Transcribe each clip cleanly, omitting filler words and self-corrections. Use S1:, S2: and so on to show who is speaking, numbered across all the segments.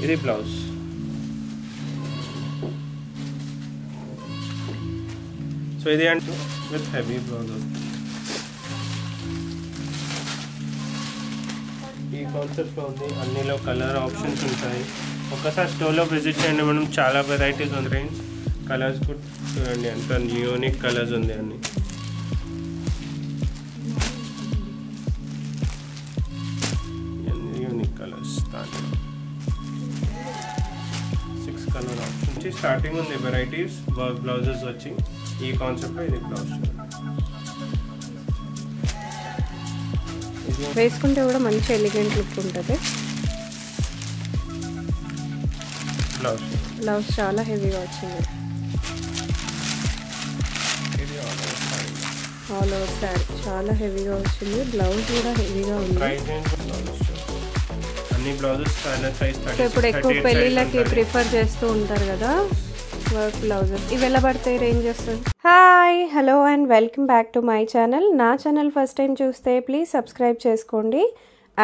S1: ఇది blouse. So ఇది అంటే విత్ హెవీ బ్లౌజ్. ఈ కాన్సెప్ట్లో ఉంది, అన్నిలో కలర్ ఆప్షన్స్ ఉంటాయి. ఒక్కసారి స్టోర్లో విజిట్ చేయండి మేడం, చాలా వెరైటీస్ ఉంటాయి. కలర్స్ కూడా చూడండి, అంత యూనిక్ కలర్స్ ఉంది అన్ని. యూనిక్ కలర్స్ దాంట్లో 6 కలర్ ఆప్షన్స్ స్టార్టింగ్ ఉంది వెరైటీస్. వర్క్ బ్లౌజెస్ వచ్చి ఈ కాన్సెప్ట్లో ఇది బ్లౌజ్
S2: వేసుకుంటే కూడా మంచి ఎలిగెంట్ లుక్ ఉంటుంది. బ్లౌజ్ చాలా హెవీగా వచ్చింది. ఆల్ ఓవర్ శారీ చాలా హెవీగా వచ్చింది. బ్లౌజ్ కూడా హెవీగా ఉంది.
S1: అన్ని బ్లౌజెస్
S2: ఇప్పుడు ఎక్కువ పెళ్ళిళ్ళకి ప్రిఫర్ చేస్తూ ఉంటారు కదా వర్క్ బ్లౌజెస్. ఇవి ఎలా పడతాయి, రేంజ్ చేస్తుంది? Hi, hello and welcome back to my channel. నా ఛానల్ ఫస్ట్ టైం చూస్తే ప్లీజ్ సబ్స్క్రైబ్ చేసుకోండి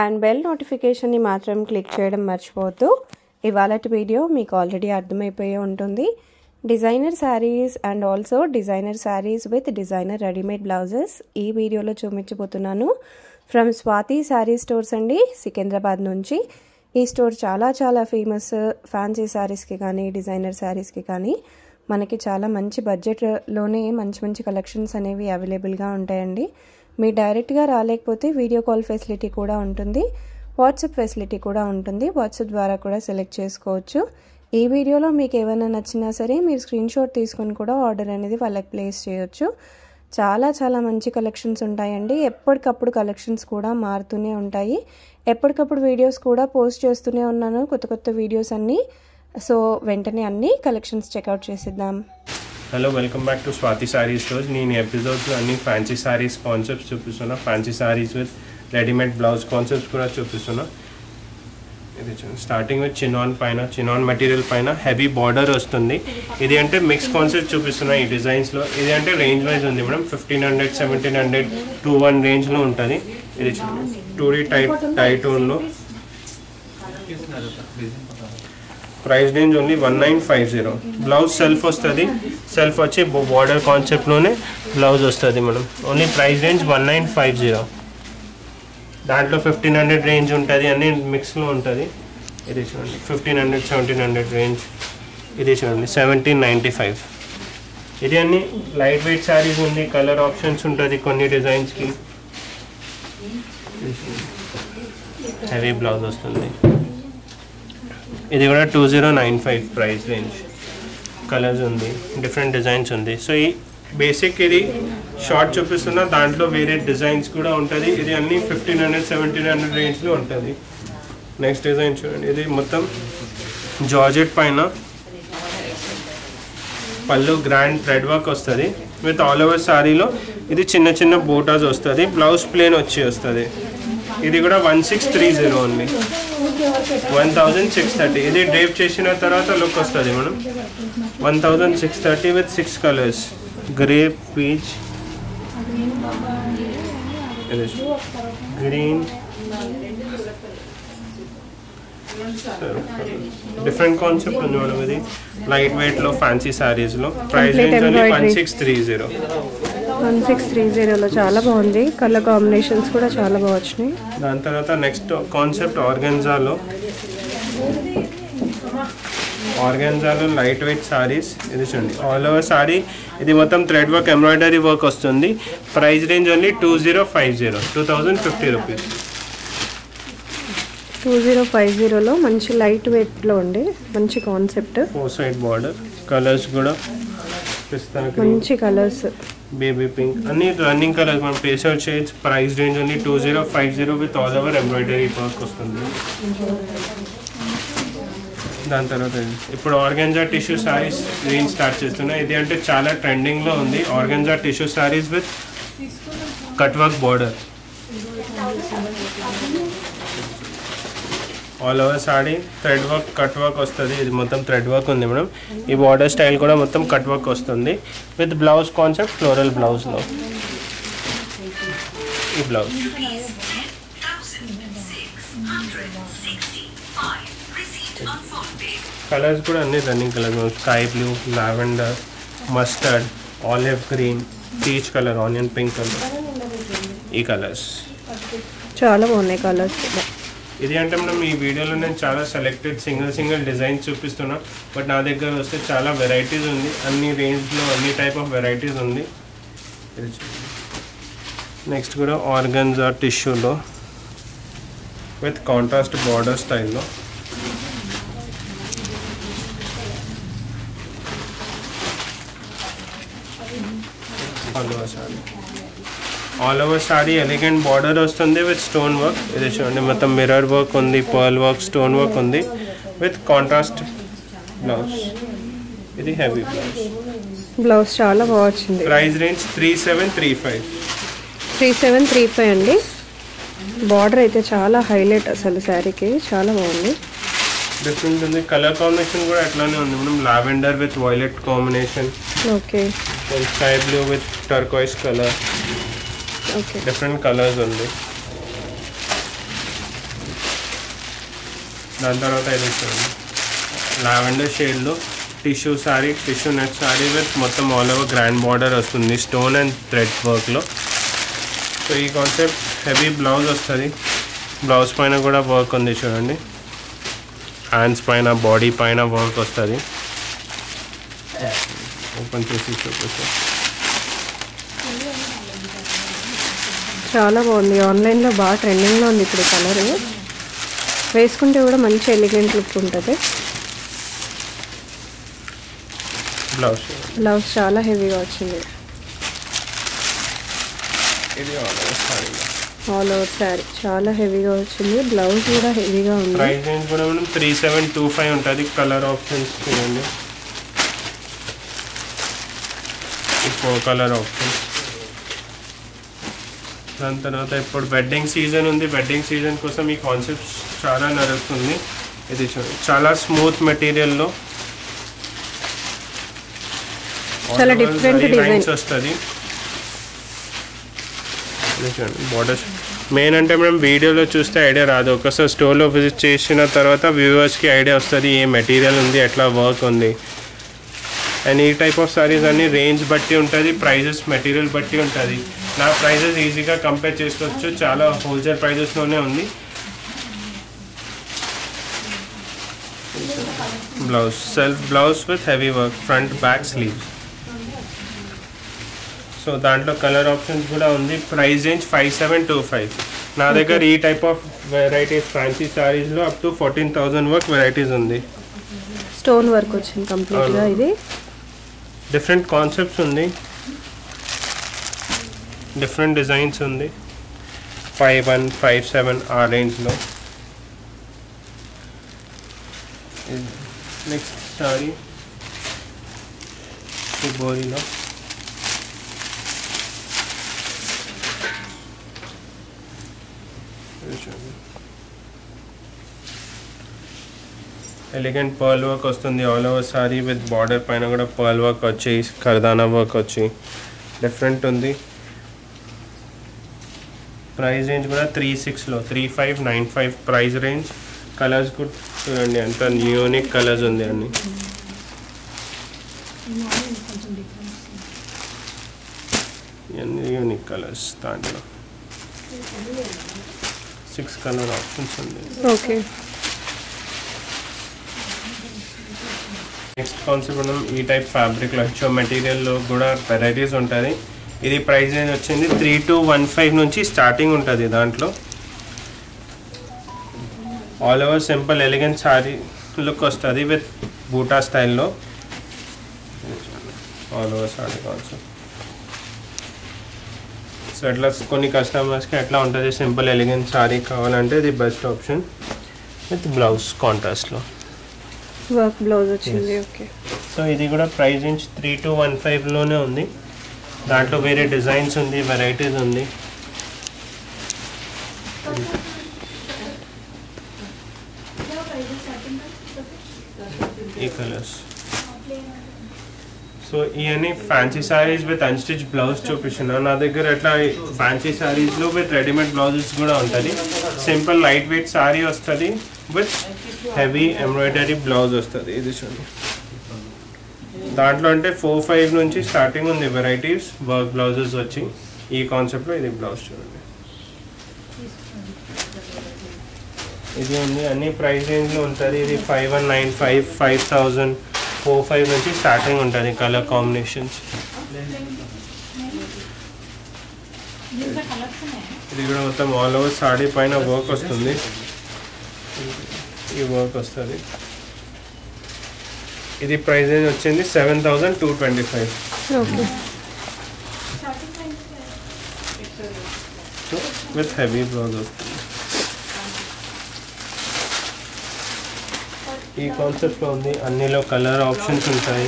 S2: అండ్ బెల్ నోటిఫికేషన్ని మాత్రం క్లిక్ చేయడం మర్చిపోవద్దు. ఇవాళటి వీడియో మీకు ఆల్రెడీ అర్థమైపోయే ఉంటుంది. Designer saris and also designer saris with designer readymade blouses ఈ వీడియోలో చూపించబోతున్నాను. ఫ్రమ్ స్వాతి శారీ స్టోర్స్ అండి, సికింద్రాబాద్ నుంచి. ఈ స్టోర్ చాలా చాలా ఫేమస్. ఫ్యాన్సీ శారీస్కి కానీ డిజైనర్ శారీస్కి కానీ మనకి చాలా మంచి బడ్జెట్లోనే మంచి మంచి కలెక్షన్స్ అనేవి అవైలబుల్గా ఉంటాయండి. మీరు డైరెక్ట్గా రాలేకపోతే వీడియో కాల్ ఫెసిలిటీ కూడా ఉంటుంది, వాట్సాప్ ఫెసిలిటీ కూడా ఉంటుంది. వాట్సాప్ ద్వారా కూడా సెలెక్ట్ చేసుకోవచ్చు. ఈ వీడియోలో మీకు ఏమైనా నచ్చినా సరే మీరు స్క్రీన్ షాట్ తీసుకొని కూడా ఆర్డర్ అనేది వాళ్ళకి ప్లేస్ చేయొచ్చు. చాలా చాలా మంచి కలెక్షన్స్ ఉంటాయండి. ఎప్పటికప్పుడు కలెక్షన్స్ కూడా మారుతూనే ఉంటాయి. ఎప్పటికప్పుడు వీడియోస్ కూడా పోస్ట్ చేస్తూనే ఉన్నాను, కొత్త కొత్త వీడియోస్ అన్నీ. సో వెంటనే అన్ని కలెక్షన్స్ చెక్అవుట్ చేసిద్దాం.
S1: Hello, welcome back to Swathi sari stores. నేను ఎపిసోడ్స్లో అన్ని ఫ్యాన్సీ శారీస్ కాన్సెప్ట్స్ చూపిస్తున్నా. Fancy saris with readymade blouse concepts కూడా చూపిస్తున్నా. ఇది స్టార్టింగ్ విత్ చినాన్ పైన, చినాన్ మెటీరియల్ పైన హెవీ బార్డర్ వస్తుంది. ఇది అంటే మిక్స్ కాన్సెప్ట్ చూపిస్తున్నా ఈ డిజైన్స్లో. ఇది అంటే రేంజ్ వైజ్ ఉంది మేడం. 1500, 1700, 21 రేంజ్లో ఉంటుంది. ఇది 2D టైటోన్లో. Price range only 1950. Blouse self వస్తుంది. సెల్ఫ్ వచ్చి బార్డర్ కాన్సెప్ట్లోనే బ్లౌజ్ వస్తుంది మేడం. Only price range 1950. దాంట్లో 1500 రేంజ్ ఉంటుంది, అన్ని మిక్స్లో ఉంటుంది. ఇది చూడండి 1500, 1700 రేంజ్. ఇది చూడండి 1795. ఇది అన్ని లైట్ వెయిట్ శారీస్ ఉంది. కలర్ ఆప్షన్స్ ఉంటుంది కొన్ని డిజైన్స్కి. హెవీ బ్లౌజ్ వస్తుంది. ఇది కూడా 2095 ప్రైస్ రేంజ్. కలర్స్ ఉంది, డిఫరెంట్ డిజైన్స్ ఉంది. సో ఈ బేసిక్ ఇది షార్ట్ చూపిస్తున్నా, దాంట్లో వేరే డిజైన్స్ కూడా ఉంటుంది. ఇది అన్ని 1500, 1700 రేంజ్లో ఉంటుంది. నెక్స్ట్ డిజైన్ చూడండి. ఇది మొత్తం జార్జెట్ పైన పళ్ళు గ్రాండ్ థ్రెడ్ వర్క్ వస్తుంది విత్ ఆల్ ఓవర్ శారీలో. ఇది చిన్న చిన్న బోటాస్ వస్తుంది. బ్లౌజ్ ప్లేన్ వచ్చి వస్తుంది. ఇది కూడా 1630 ఓన్లీ 1630. ఇది డ్రేప్ చేసిన తర్వాత లుక్ వస్తుంది మనం. 1630 with 6 colours. Grey, peach, green, different concept ఉంది మేడం. ఇది లైట్ వెయిట్లో ఫ్యాన్సీ శారీస్లో. Price range only 1630.
S2: 1630లో చాలా బాగుంది. కలర్ కాంబినేషన్స్ కూడా చాలా బాగా వచ్చినాయి.
S1: దాని తర్వాత నెక్స్ట్ కాన్సెప్ట్ ఆర్గాన్జాలో లైట్ వెయిట్ శారీస్. ఇది చూడండి ఆల్ ఓవర్ శారీ. ఇది మొత్తం థ్రెడ్ వర్క్, ఎంబ్రాయిడరీ వర్క్ వస్తుంది. Price range only 2050, 2050 rupees.
S2: 2050లో మంచి లైట్ వెయిట్లో ఉండి మంచి కాన్సెప్ట్.
S1: 4 side border. కలర్స్ కూడా
S2: మంచి కలర్స్.
S1: బేబీ పింక్, అన్ని రన్నింగ్ కలర్స్. మనం pastel shades. Price range only 2050 with all over embroidery work వస్తుంది. దాని తర్వాత ఇప్పుడు organza tissue saris range start చేస్తున్నా. ఇది అంటే చాలా ట్రెండింగ్లో ఉంది. Organza tissue saris with cut work border. All over sari thread work, cut work వస్తుంది. ఇది మొత్తం థ్రెడ్ వర్క్ ఉంది మేడం. ఈ బార్డర్ స్టైల్ కూడా మొత్తం కట్ వర్క్ వస్తుంది విత్ బ్లౌజ్ కాన్సెప్ట్ ఫ్లోరల్ బ్లౌజ్లో. ఈ బ్లౌజ్ కలర్స్ కూడా అన్ని running colours, sky blue, lavender, mustard, olive green, peach colour, onion pink colour, ఈ కలర్స్
S2: చాలా బాగున్నాయి కలర్స్.
S1: ఇది అంటే మనం ఈ వీడియోలో నేను చాలా సెలెక్టెడ్ సింగిల్ డిజైన్ చూపిస్తున్నా, బట్ నా దగ్గర వస్తే చాలా వెరైటీస్ ఉంది, అన్ని రేంజ్లో అన్ని టైప్ ఆఫ్ వెరైటీస్ ఉంది. నెక్స్ట్ కూడా ఆర్గన్జా టిష్యూలో విత్ కాంట్రాస్ట్ బార్డర్ స్టైల్లో. All over sorry elegant border వస్తుంది విత్ స్టోన్ వర్క్. ఇది చూడండి మొత్తం మిర్రర్ వర్క్ ఉంది, పర్ల్ వర్క్, స్టోన్ వర్క్ ఉంది విత్ కాంట్రాస్ట్ బ్లౌజ్. ఇది హెవీ బ్లౌజ్.
S2: బ్లౌజ్ చాలా బాగా వచ్చింది.
S1: Price range 3735.
S2: 3735 అండి. బార్డర్ అయితే చాలా హైలైట్ అసలు శారీకి, చాలా బాగుంది.
S1: డిఫరెంట్ ఉంది. కలర్ కాంబినేషన్ కూడా అట్లానే ఉంది. మనం lavender with violet combination,
S2: okay,
S1: sky blue with turquoise colour,
S2: okay,
S1: different colours ఉంది. దాని తర్వాత ఇది చూడండి లావెండర్ షేడ్లో tissue sorry, tissue net sorry with మొత్తం ఆల్ ఓవర్ గ్రాండ్ బార్డర్ వస్తుంది స్టోన్ అండ్ థ్రెడ్ వర్క్లో. సో ఈ కాన్సెప్ట్ హెవీ బ్లౌజ్ వస్తుంది. బ్లౌజ్ పైన కూడా వర్క్ ఉంది చూడండి, హ్యాండ్స్ పైన, బాడీ పైన వర్క్ వస్తుంది. ఓపెన్ చేసి చూపిస్తాను.
S2: చాలా బాగుంది. ఆన్లైన్లో బాగా ట్రెండింగ్లో ఉంది ఇప్పుడు కలర్. వేసుకుంటే కూడా మంచి ఎలిగెంట్ లుక్ ఉంటుంది. బ్లౌజ్ చాలా హెవీగా వచ్చింది.
S1: ఇది
S2: ఆల్ ఓవర్ శారీ చాలా హెవీగా వచ్చింది. బ్లౌజ్ కూడా హెవీగా ఉంది.
S1: ప్రైస్ రేంజ్ కూడా మనం 3725 ఉంటుంది. కలర్ ఆప్షన్స్ చూడండి, ఈ 4 కలర్ ఆప్షన్స్. దాని తర్వాత ఇప్పుడు వెడ్డింగ్ సీజన్ ఉంది. వెడ్డింగ్ సీజన్ కోసం ఈ కాన్సెప్ట్స్ చాలా నడుస్తుంది. ఇది చూడండి చాలా స్మూత్ మెటీరియల్లో
S2: చాలా డిఫరెంట్ డిజైన్స్
S1: వస్తుంది. బార్డర్స్ మెయిన్ అంటే మనం వీడియోలో చూస్తే ఐడియా రాదు, ఒకసారి స్టోర్లో విజిట్ చేసిన తర్వాత వ్యూవర్స్కి ఐడియా వస్తుంది ఏ మెటీరియల్ ఉంది, ఎట్లా వర్క్ ఉంది. అండ్ ఈ టైప్ ఆఫ్ సారీస్ అన్ని రేంజ్ బట్టి ఉంటుంది, ప్రైజెస్ మెటీరియల్ బట్టి ఉంటుంది. నా ప్రైజెస్ ఈజీగా కంపేర్ చేసుకోవచ్చు, చాలా హోల్సేల్ ప్రైజెస్లోనే ఉంది. Blouse self blouse with heavy work, front back sleeves. So దాంట్లో కలర్ ఆప్షన్స్ కూడా ఉంది. Price range 5725. నా దగ్గర ఈ టైప్ ఆఫ్ వెరైటీస్ ఫ్యాన్సీ సారీస్లో అప్ టు 14,000 వర్క్ వెరైటీస్ ఉంది.
S2: స్టోన్ వర్క్ వచ్చింది కంప్లీట్గా. ఇది
S1: డిఫరెంట్ కాన్సెప్ట్స్ ఉంది, డిఫరెంట్ డిజైన్స్ ఉంది. 51, 57 ఆ రేంజ్లో. నెక్స్ట్ సారీ బోరీలో ఎలిగెంట్ పర్ల్ వర్క్ వస్తుంది all over sari with border పైన కూడా పర్ల్ వర్క్ వచ్చి కర్దానా వర్క్ వచ్చి డిఫరెంట్ ఉంది. ప్రైస్ రేంజ్ కూడా 36లో 3595 ప్రైస్ రేంజ్. కలర్స్ కూడా చూడండి అంత యూనిక్ కలర్స్ ఉంది అన్ని. ఇవన్నీ యూనిక్ కలర్స్. దాంట్లో 6 కలర్ ఆప్షన్స్ ఉంది.
S2: ఓకే,
S1: నెక్స్ట్ కాన్సెప్ట్ మనం ఈ టైప్ ఫ్యాబ్రిక్లో హెచ్ఓ మెటీరియల్లో కూడా వెరైటీస్ ఉంటుంది. ఇది ప్రైస్ రేంజ్ వచ్చింది 3215 నుంచి స్టార్టింగ్ ఉంటుంది. దాంట్లో all over simple elegant sorry look వస్తుంది విత్ బూటా స్టైల్లో. All over sorry concept. So ఎట్లా కొన్ని కస్టమర్స్కి ఎట్లా ఉంటుంది సింపుల్ ఎలిగెంట్ సారీ కావాలంటే ఇది బెస్ట్ ఆప్షన్ విత్ బ్లౌజ్ కాంట్రాస్ట్లో
S2: వర్క్ బ్లౌజ్ వచ్చింది. ఓకే,
S1: సో ఇది కూడా ప్రైస్ రేంజ్ 3215లోనే ఉంది. దాంట్లో వేరే డిజైన్స్ ఉంది, వెరైటీస్ ఉంది. ఈ కలర్స్. సో ఇవన్నీ fancy saris with unstitch blouse చూపిస్తున్నా. నా దగ్గర ఎట్లా ఫ్యాన్సీ సారీస్లో విత్ రెడీమేడ్ బ్లౌజెస్ కూడా ఉంటుంది. సింపుల్ లైట్ వెయిట్ సారీ వస్తుంది విత్ హెవీ ఎంబ్రాయిడరీ బ్లౌజ్ వస్తుంది. ఇది చూడండి, దాంట్లో అంటే 4-5 నుంచి స్టార్టింగ్ ఉంది వెరైటీస్ వర్క్ బ్లౌజెస్ వచ్చి. ఈ కాన్సెప్ట్లో ఇది బ్లౌజ్ చూడండి, ఇది ఉంది. అన్ని ప్రైస్ రేంజ్లో ఉంటుంది. ఇది 5195, 5000, 45 నుంచి స్టార్టింగ్ ఉంటుంది కలర్ కాంబినేషన్స్. ఇది కూడా మొత్తం ఆల్ ఓవర్ సాడీ పైన వర్క్ వస్తుంది. ఈ వర్క్ వస్తుంది. ఇది ప్రైస్ రేంజ్ వచ్చింది 7225. విత్ హెవీ బ్లౌజ్ వస్తుంది. ఈ కాన్సెప్ట్లో ఉంది. అన్నిలో కలర్ ఆప్షన్స్ ఉంటాయి.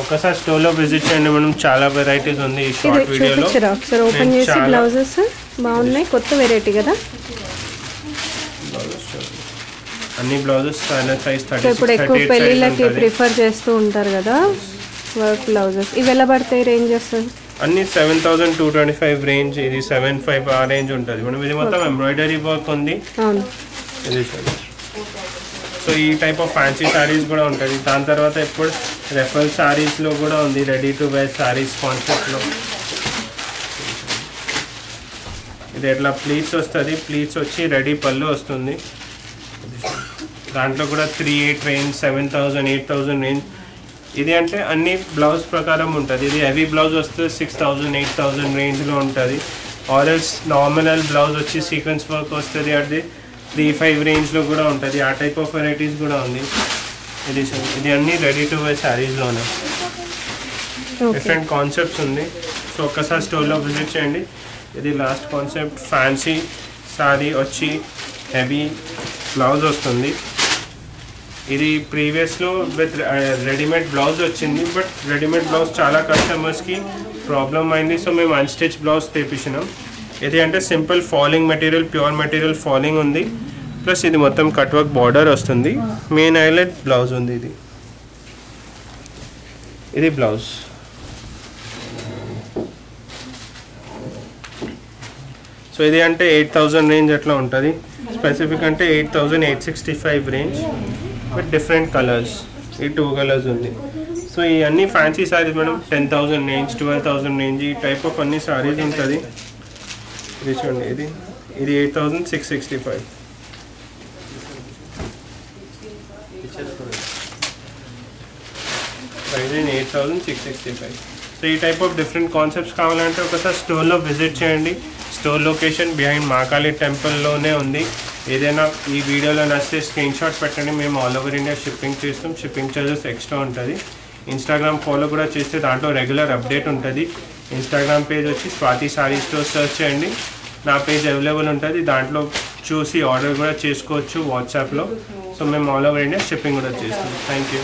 S1: ఒకసారి స్టోర్లో విజిట్ చేయండి మేడం, చాలా వెరైటీస్ ఉంది. ఈ షార్ట్ వీడియోలో
S2: ఒకసారి ఓపెన్ చేసి బ్లౌజెస్ బాగున్నాయి, కొత్త వెరైటీ కదా.
S1: అన్ని బ్లౌజెస్ సైజ్ 36,
S2: ఇప్పుడు ఎక్కువ పెళ్ళిళ్ళకి ప్రిఫర్ చేస్తూ ఉంటారు కదా వర్క్ బ్లౌజెస్. ఇవి ఎలా పడతాయి రేంజెస్?
S1: అన్ని 7225 రేంజ్, ఇది 75 ఆ రేంజ్ ఉంటుంది మేడం. ఇది మొత్తం ఎంబ్రాయిడరీ వర్క్ ఉంది.
S2: అవును,
S1: ఇది సో ఈ టైప్ ఆఫ్ ఫ్యాన్సీ శారీస్ కూడా ఉంటుంది. దాని తర్వాత ఇప్పుడు రెఫల్ శారీస్లో కూడా ఉంది, రెడీ టు వేర్ శారీస్ కాన్సెప్ట్లో. ఇది ఎట్లా ప్లీట్స్ వస్తుంది, ప్లీట్స్ వచ్చి రెడీ పళ్ళు వస్తుంది. దాంట్లో కూడా 3800 రేంజ్, 7000, 8000 రేంజ్. ఇది అంటే అన్ని బ్లౌజ్ ప్రకారం ఉంటుంది. ఇది హెవీ బ్లౌజ్ వస్తే 6000, 8000 రేంజ్లో ఉంటుంది. ఆర్ఎల్స్ నార్మల్ బ్లౌజ్ వచ్చి సీక్వెన్స్ వర్క్ వస్తుంది, అది 35 రేంజ్లో కూడా ఉంటుంది. ఆ టైప్ ఆఫ్ వెరైటీస్ కూడా ఉంది. ఇది అన్ని రెడీ టు వేర్ శారీస్లోనే డిఫరెంట్ కాన్సెప్ట్స్ ఉంది. సో ఒక్కసారి స్టోర్లో విజిట్ చేయండి. ఇది లాస్ట్ కాన్సెప్ట్, ఫ్యాన్సీ శారీ వచ్చి హెవీ బ్లౌజ్ వస్తుంది. ఇది ప్రీవియస్లో విత్ రెడీమేడ్ బ్లౌజ్ వచ్చింది, బట్ రెడీమేడ్ బ్లౌజ్ చాలా కస్టమర్స్కి ప్రాబ్లమ్ అయింది. సో మేము అన్స్టిచ్ బ్లౌజ్ తెప్పించినాం. ఇది అంటే simple falling material, pure material falling ఉంది. ప్లస్ ఇది మొత్తం కట్ వర్క్ బార్డర్ వస్తుంది. మెయిన్ హైలైట్ బ్లౌజ్ ఉంది. ఇది బ్లౌజ్. సో ఇది అంటే 8000 రేంజ్ అట్లా ఉంటుంది. స్పెసిఫిక్ అంటే 8865 రేంజ్ విత్ డిఫరెంట్ కలర్స్. ఈ 2 కలర్స్ ఉంది. సో ఈ అన్ని fancy saris madam 10,000 range, 12,000 range, ఈ టైప్ ఆఫ్ అన్ని సారీస్ ఉంటుంది. ఇది చూడండి, ఇది 8665. ప్రైస్ 8665. సో ఈ టైప్ ఆఫ్ డిఫరెంట్ కాన్సెప్ట్స్ కావాలంటే ఒకసారి స్టోర్లో విజిట్ చేయండి. స్టోర్ లొకేషన్ బిహైండ్ మహాకాళి టెంపుల్లోనే ఉంది. ఏదైనా ఈ వీడియోలో నచ్చితే స్క్రీన్ షాట్ పెట్టండి. మేము ఆల్ ఓవర్ ఇండియా షిప్పింగ్ చేస్తాం. షిప్పింగ్ చార్జెస్ ఎక్స్ట్రా ఉంటుంది. ఇన్స్టాగ్రామ్ ఫాలో కూడా చేస్తే దాంట్లో రెగ్యులర్ అప్డేట్ ఉంటుంది. ఇన్స్టాగ్రామ్ పేజ్ వచ్చి స్వాతి సారీ స్టోర్ సెర్చ్ చేయండి. నా పేజ్ అవైలబుల్ ఉంటుంది. దాంట్లో చూసి ఆర్డర్ కూడా చేసుకోవచ్చు వాట్సాప్లో. సో మేము ఆల్ ఓవర్ ఇండియా షిప్పింగ్ కూడా చేస్తాం. Thank you.